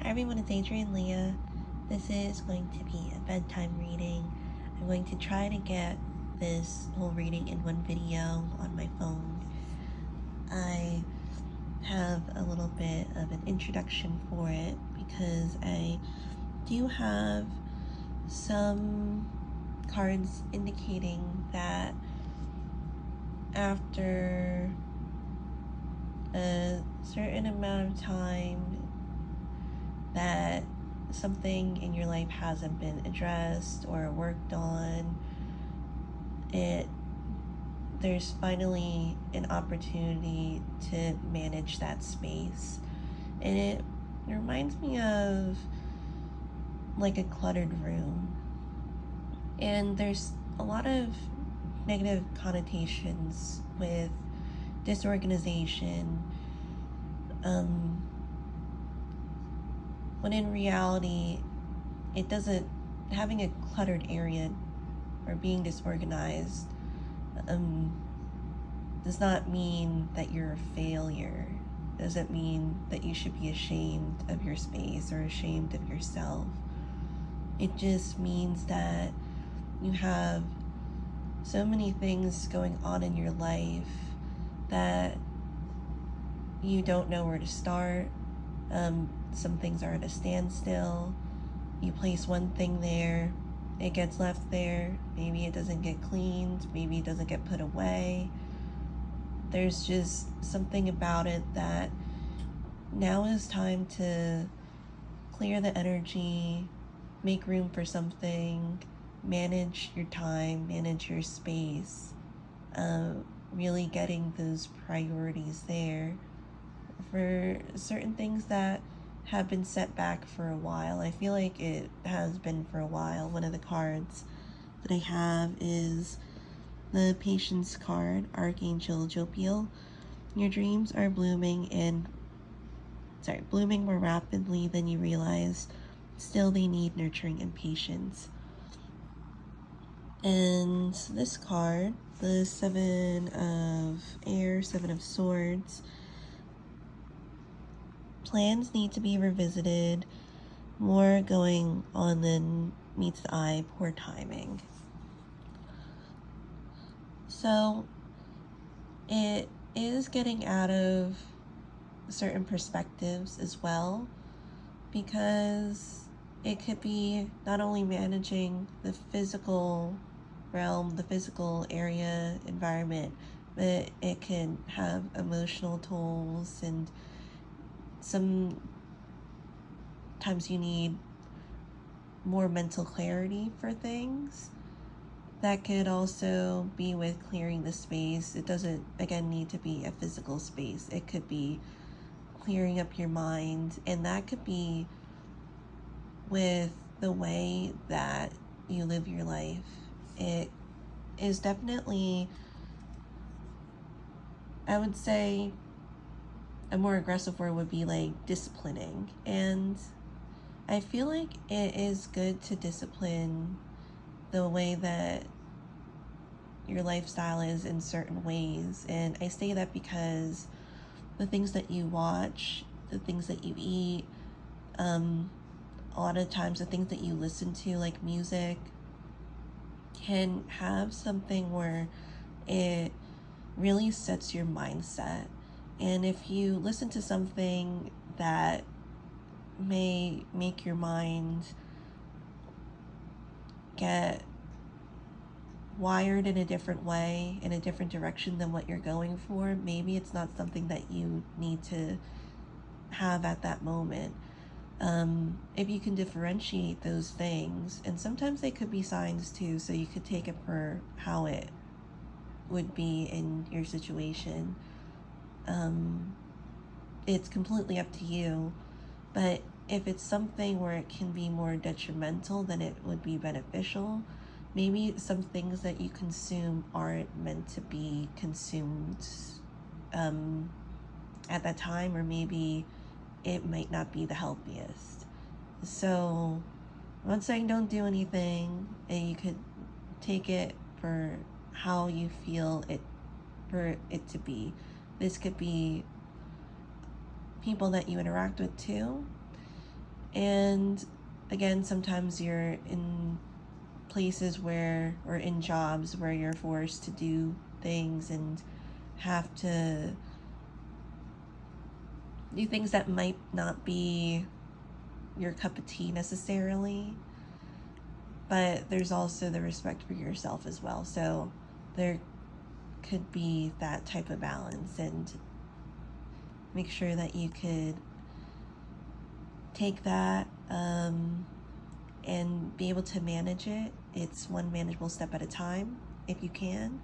Hi everyone, it's Adrian Leah. This is going to be a bedtime reading. I'm going to try to get this whole reading in one video on my phone. I have a little bit of an introduction for it because I do have some cards indicating that after a certain amount of time that something in your life hasn't been addressed or worked on, there's finally an opportunity to manage that space. And it reminds me of like a cluttered room. And there's a lot of negative connotations with disorganization. When in reality, it doesn't, having a cluttered area or being disorganized does not mean that you're a failure. Doesn't mean that you should be ashamed of your space or ashamed of yourself. It just means that you have so many things going on in your life that you don't know where to start. Some things are at a standstill. You place one thing there, it gets left there. Maybe it doesn't get cleaned, maybe it doesn't get put away. There's just something about it that now is time to clear the energy, make room for something, manage your time, manage your space, really getting those priorities there for certain things that have been set back for a while. I feel like it has been for a while. One of the cards that I have is the Patience card, Archangel Jopiel. Your dreams are blooming more rapidly than you realize. Still, they need nurturing and patience. And this card, the Seven of Air, Seven of Swords. Plans need to be revisited. More going on than meets the eye. Poor timing. So it is getting out of certain perspectives as well, because it could be not only managing the physical realm, the physical area, environment, but it can have emotional tolls, and sometimes you need more mental clarity for things. That could also be with clearing the space. It doesn't, again, need to be a physical space. It could be clearing up your mind, and that could be with the way that you live your life. It is definitely, I would say, a more aggressive word would be like disciplining. And I feel like it is good to discipline the way that your lifestyle is in certain ways. And I say that because the things that you watch, the things that you eat, a lot of times the things that you listen to, like music, can have something where it really sets your mindset. And if you listen to something that may make your mind get wired in a different way, in a different direction than what you're going for, maybe it's not something that you need to have at that moment. If you can differentiate those things, and sometimes they could be signs too, so you could take it for how it would be in your situation. It's completely up to you, but if it's something where it can be more detrimental than it would be beneficial, maybe some things that you consume aren't meant to be consumed at that time, or maybe it might not be the healthiest. So I'm not saying don't do anything, and you could take it for how you feel it for it to be. This could be people that you interact with too. And again, sometimes you're in places where, or in jobs where you're forced to do things and have to do things that might not be your cup of tea necessarily, but there's also the respect for yourself as well. So there could be that type of balance, and make sure that you could take that and be able to manage it. It's one manageable step at a time if you can.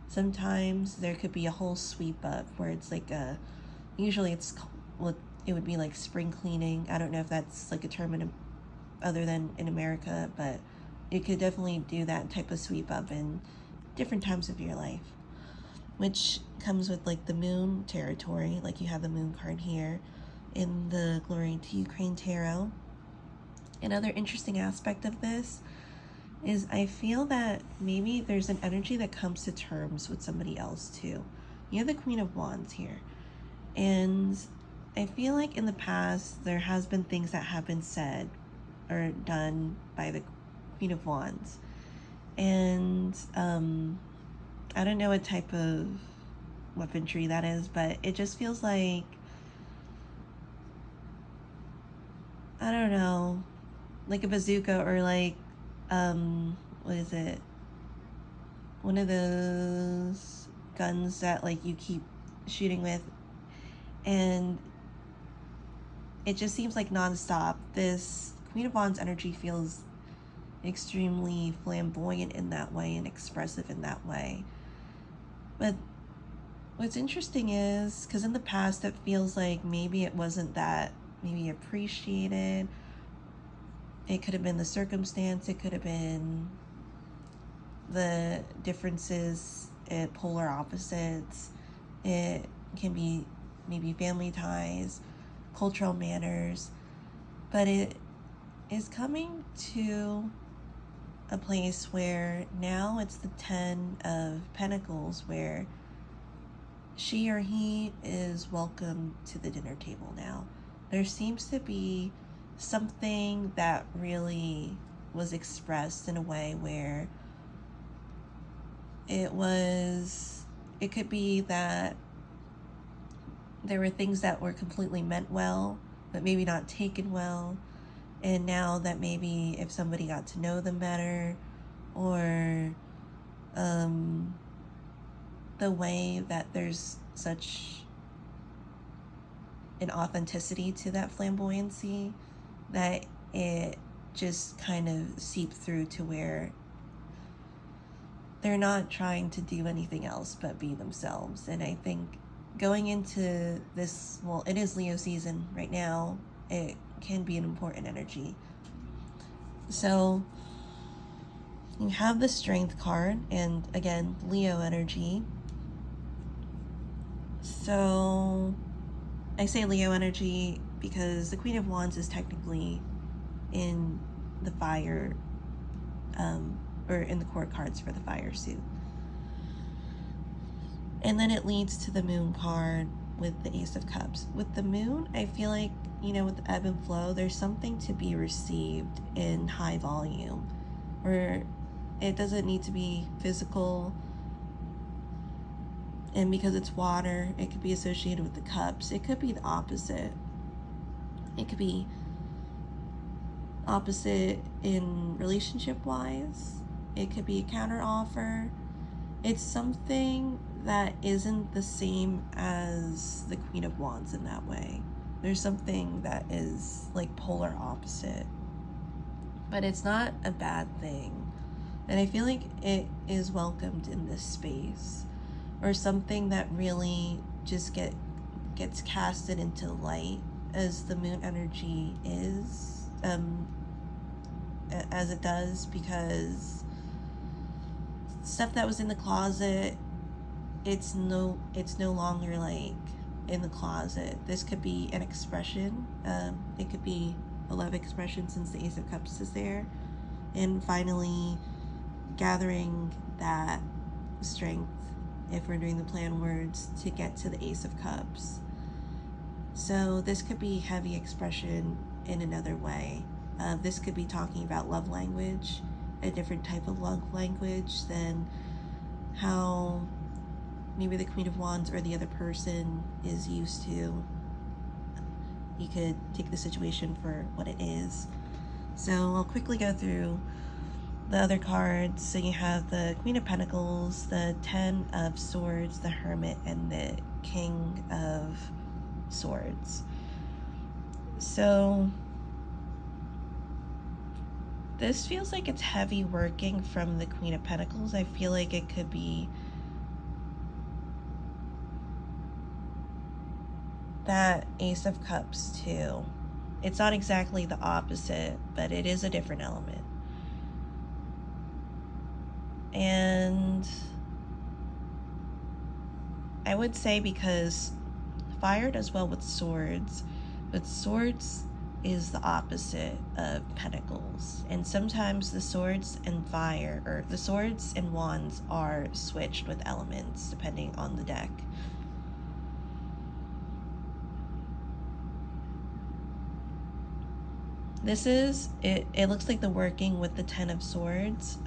Sometimes there could be a whole sweep up where it's like usually it's, well, it would be like spring cleaning. I don't know if that's like a term other than in America, but you could definitely do that type of sweep up in different times of your life, which comes with like the moon territory. Like you have the moon card here in the Glory to Ukraine Tarot. Another interesting aspect of this is I feel that maybe there's an energy that comes to terms with somebody else too. You have the Queen of Wands here, and I feel like in the past there has been things that have been said or done by the Queen of Wands, and I don't know what type of weaponry that is, but it just feels like, I don't know, like a bazooka, or like what is it, one of those guns that like you keep shooting with, and it just seems like nonstop. This Queen of Wands energy feels extremely flamboyant in that way and expressive in that way. But what's interesting is, because in the past it feels like maybe it wasn't that maybe appreciated. It could have been the circumstance, it could have been the differences at polar opposites. It can be maybe family ties, cultural manners, but it is coming to a place where now it's the 10 of Pentacles, where she or he is welcome to the dinner table now. There seems to be something that really was expressed in a way where it could be that there were things that were completely meant well, but maybe not taken well. And now that maybe if somebody got to know them better, or the way that there's such an authenticity to that flamboyancy, that it just kind of seeped through to where they're not trying to do anything else but be themselves. And I think going into this, well, it is Leo season right now, it can be an important energy. So you have the Strength card, and again, Leo energy. So I say Leo energy because the Queen of Wands is technically in the fire, or in the court cards for the fire suit. And then it leads to the Moon card with the Ace of Cups. With the Moon, I feel like, with the ebb and flow, there's something to be received in high volume, where it doesn't need to be physical. And because it's water, it could be associated with the cups. It could be the opposite. It could be opposite in relationship-wise. It could be a counter offer. It's something that isn't the same as the Queen of Wands in that way. There's something that is like polar opposite, but it's not a bad thing. And I feel like it is welcomed in this space, or something that really just gets casted into light, as the Moon energy is, as it does, because stuff that was in the closet, it's no longer like in the closet. This could be an expression. It could be a love expression, since the Ace of Cups is there. And finally, gathering that strength, if we're doing the plan words, to get to the Ace of Cups. So this could be heavy expression in another way. This could be talking about love language, a different type of love language than how maybe the Queen of Wands or the other person is used to. You could take the situation for what it is. So I'll quickly go through the other cards. So you have the Queen of Pentacles, the Ten of Swords, the Hermit, and the King of Swords. So this feels like it's heavy working from the Queen of Pentacles. I feel like it could be that Ace of Cups too. It's not exactly the opposite, but it is a different element. And I would say because fire does well with swords, but swords is the opposite of pentacles. And sometimes the swords and fire, or the swords and wands, are switched with elements depending on the deck. This is, it looks like the working with the Ten of Swords,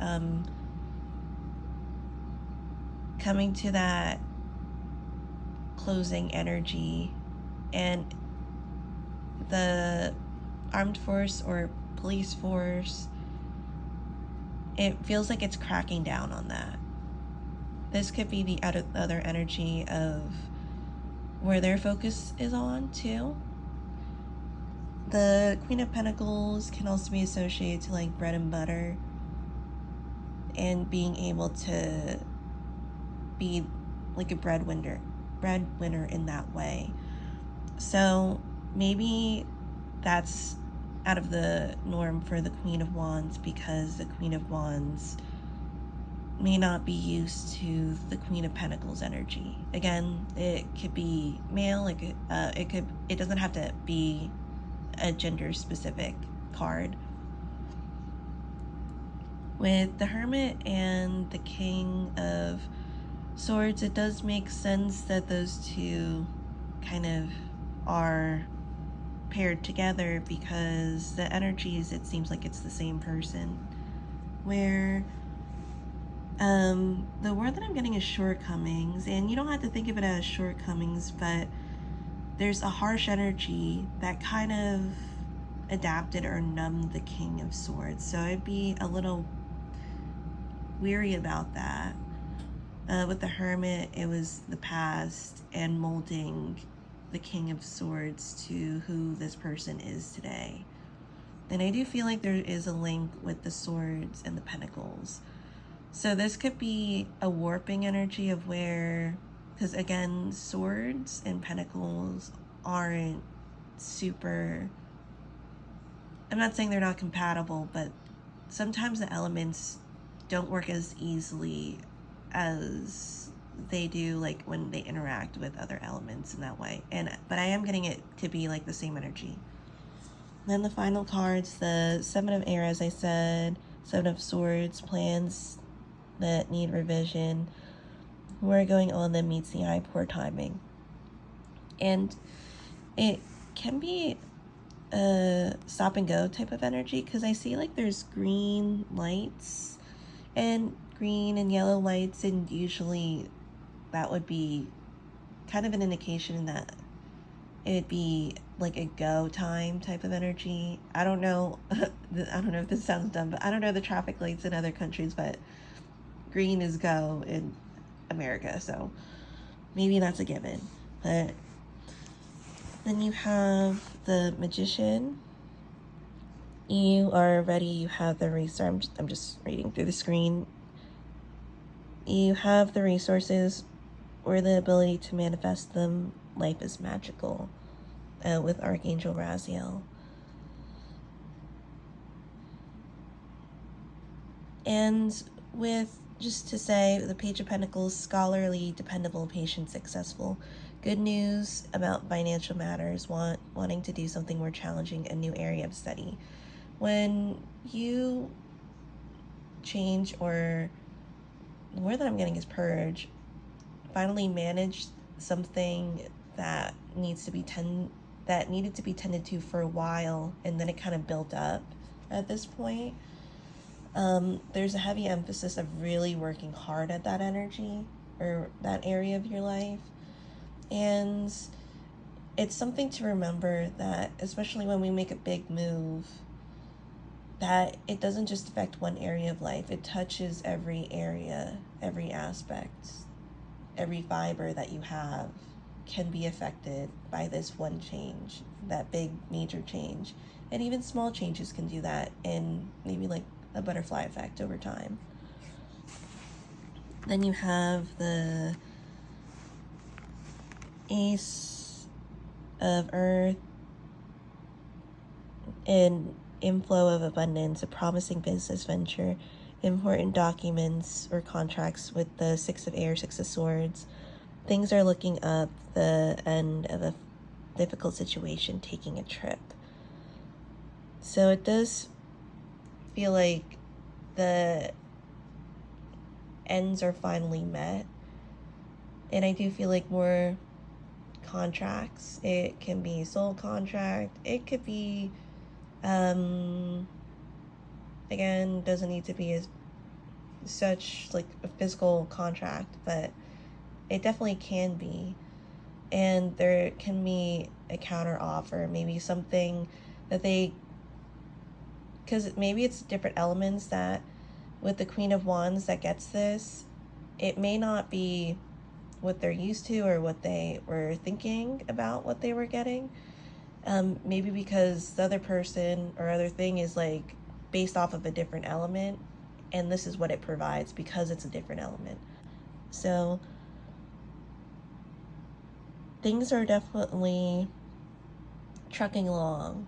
coming to that closing energy, and the armed force or police force, it feels like it's cracking down on that. This could be the other energy of where their focus is on too. The Queen of Pentacles can also be associated to like bread and butter and being able to be like a breadwinner in that way. So maybe that's out of the norm for the Queen of Wands, because the Queen of Wands may not be used to the Queen of Pentacles energy. Again, it could be male, it doesn't have to be a gender specific card. With the Hermit and the King of Swords, it does make sense that those two kind of are paired together, because the energies, it seems like it's the same person. Where the word that I'm getting is shortcomings, and you don't have to think of it as shortcomings, but there's a harsh energy that kind of adapted or numbed the King of Swords. So I'd be a little weary about that. With the Hermit, it was the past and molding the King of Swords to who this person is today. And I do feel like there is a link with the Swords and the Pentacles. So this could be a warping energy of where, because again, Swords and Pentacles aren't super, I'm not saying they're not compatible, but sometimes the elements don't work as easily as they do like when they interact with other elements in that way. But I am getting it to be like the same energy. Then the final cards, the Seven of Air, as I said, Seven of Swords, plans that need revision, who are going on them meets the eye, poor timing. And it can be a stop and go type of energy, because I see like there's green lights and green and yellow lights, and usually that would be kind of an indication that it'd be like a go time type of energy. I don't know I don't know if this sounds dumb, but I don't know the traffic lights in other countries, but green is go in America, so maybe that's a given. But then you have the Magician. You are ready, you have the resource. I'm just reading through the screen. You have the resources or the ability to manifest them. Life is magical, with Archangel Raziel. And with, just to say, the Page of Pentacles, scholarly, dependable, patient, successful. Good news about financial matters, wanting to do something more challenging, a new area of study. When you change, or the word that I'm getting is purge, finally manage something that needed to be tended to for a while, and then it kind of built up at this point. There's a heavy emphasis of really working hard at that energy or that area of your life. And it's something to remember that, especially when we make a big move, that it doesn't just affect one area of life. It touches every area, every aspect, every fiber that you have can be affected by this one change, that big major change. And even small changes can do that, and maybe like a butterfly effect over time. Then you have the Ace of Earth, an inflow of abundance, a promising business venture, important documents or contracts with the Six of Air, Six of Swords. Things are looking up, the end of a difficult situation, taking a trip. So it does feel like the ends are finally met. And I do feel like more contracts. It can be soul contract. It could be, again, doesn't need to be as such like a physical contract, but it definitely can be. And there can be a counter offer, maybe something that because maybe it's different elements that with the Queen of Wands that gets this, it may not be what they're used to or what they were thinking about what they were getting. Maybe because the other person or other thing is like based off of a different element, and this is what it provides because it's a different element. So things are definitely trucking along.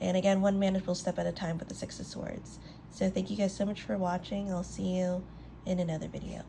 And again, one manageable step at a time with the Six of Swords. So thank you guys so much for watching. I'll see you in another video.